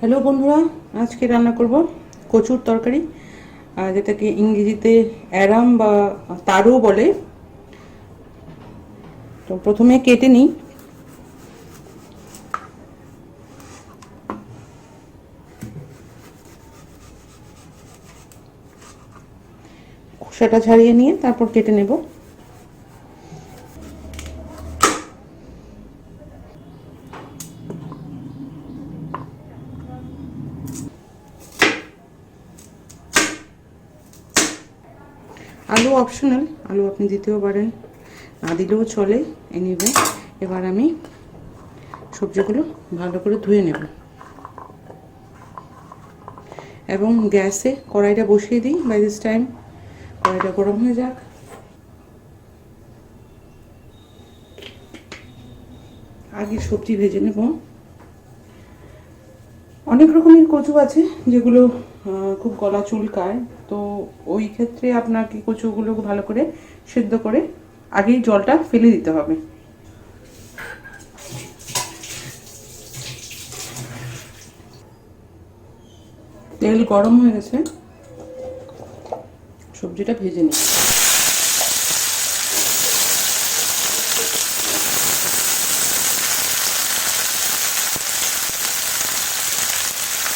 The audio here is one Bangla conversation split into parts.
হ্যালো বন্ধুরা, আজকে রান্না করব কচুর তরকারি, যেটাকে ইংরেজিতে অ্যারাম বা তারও বলে। তো প্রথমে কেটে নিই। খোসাটা ছাড়িয়ে নিয়ে তারপর কেটে নেব। আলু অপশনাল, আলু আপনি দিতেও পারেন, না দিলেও চলে। এনিওয়ে, এবার আমি সবজিগুলো ভালো করে ধুয়ে নেব এবং গ্যাসে কড়াইটা বসিয়ে দিই। বাই দিস টাইম কড়াইটা গরম হয়ে যাক। আগে সবজি ভেজে নেব। অনেক রকমের কচু আছে যেগুলো খুব গলা চুলকায়, তো ওই ক্ষেত্রে আপনাকে কচুগুলো ভালো করে সেদ্ধ করে আগেই জলটা ফেলে দিতে হবে। তেল গরম হয়ে গেছে, সবজিটা ভেজে নিই।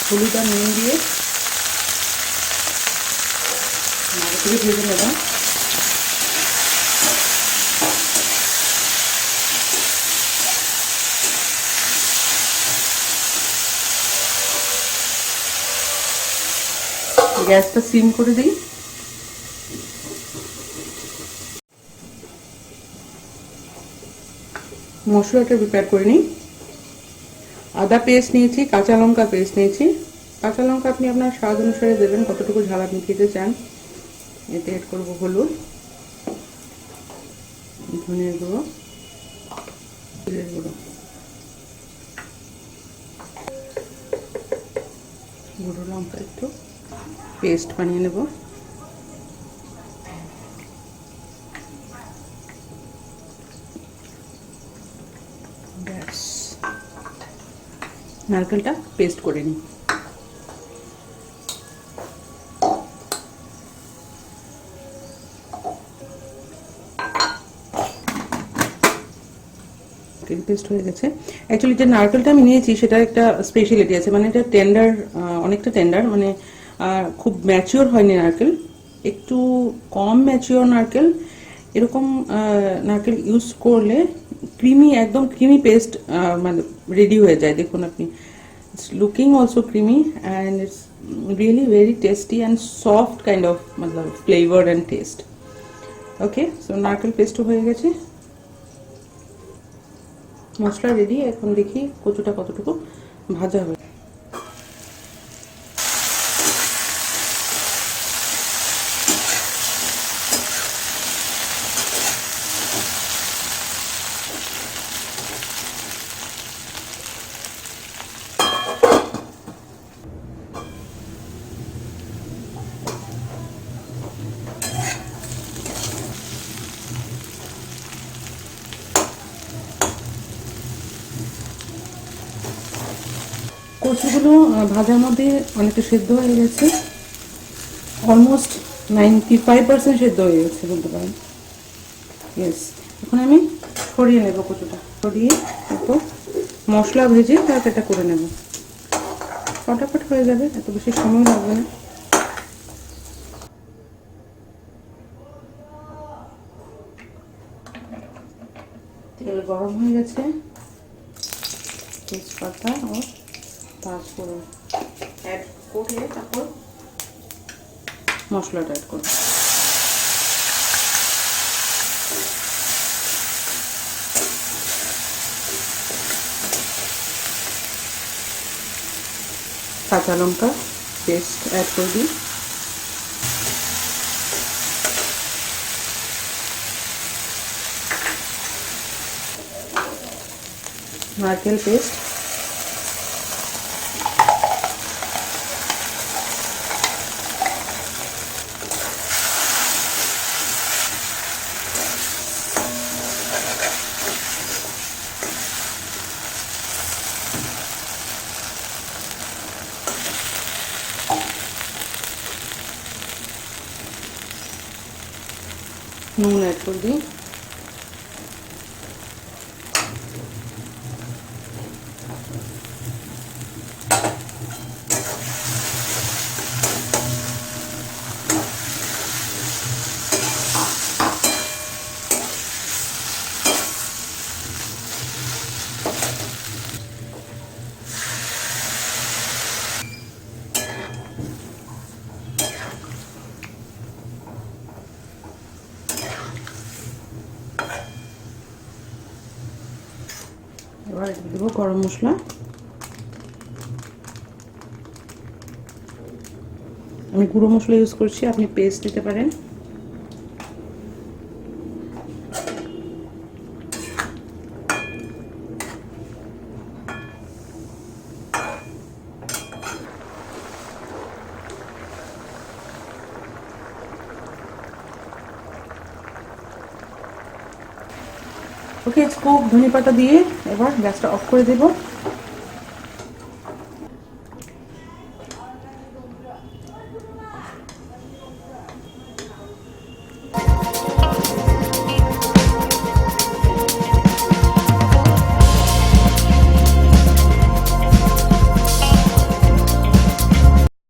হলুদ আর নুন দিয়ে ভালো করে ভেজে নেব। গ্যাসটা সিম করে দিই। মশলাটা প্রিপেয়ার করে নিই। আদা পেস্ট নিয়েছি, কাঁচা লঙ্কা পেস্ট নিয়েছি। কাঁচা লঙ্কা আপনি আপনার স্বাদ অনুসারে দেবেন, কতটুকু ঝাল আপনি খেতে চান। এতে অ্যাড করবো হলুদ, ধনিয়া গুঁড়ো, জিরের গুঁড়ো, গুঁড়ো লঙ্কা একটু পেস্ট বানিয়ে নেব। ব্যাস, নারকেলটা পেস্ট করে নিই। পেস্ট হয়ে গেছে। অ্যাকচুয়ালি যে নারকেলটা আমি নিয়েছি সেটা একটা স্পেশালিটি আছে, মানে এটা টেন্ডার, অনেকটা টেন্ডার, মানে খুব ম্যাচিওর হয়নি নারকেল, একটু কম ম্যাচিওর নারকেল। এরকম নারকেল ইউজ করলে ক্রিমি, একদম ক্রিমি পেস্ট মানে রেডি হয়ে যায়। দেখুন আপনি, it's looking also creamy and it's really very tasty and soft kind of Matlab flavour and test. Okay, so নারকেল পেস্টও হয়ে গেছে, মশলা রেডি। এখন দেখি কচুটা কতটুকু ভাজা হবে। কচুগুলো ভাজার মধ্যে অনেকটা সেদ্ধ হয়ে গেছে, অলমোস্ট 95% সেদ্ধ হয়ে গেছে বলতে পারেন। ইয়েস, এখন আমি ছড়িয়ে নেব কচুটা, ছড়িয়ে একটু মশলা ভেজে তারপর এটা করে নেব। ফটাফট হয়ে যাবে, এত বেশি সময় লাগবে না। তেল গরম হয়ে গেছে, তেজপাতা ও পাঁচফোড়ন অ্যাড করে তারপর মশলাটা অ্যাড করব। কাঁচা লঙ্কা পেস্ট অ্যাড করে দিই। নারকেল পেস্ট, নুন অ্যাড করে দিই। এবার দেবো গরম মশলা। আমি গুঁড়ো মশলা ইউজ করছি, আপনি পেস্ট দিতে পারেন। ওকে, স্কোপ ধনে পাতা দিয়ে এবার গ্যাসটা অফ করে দেব।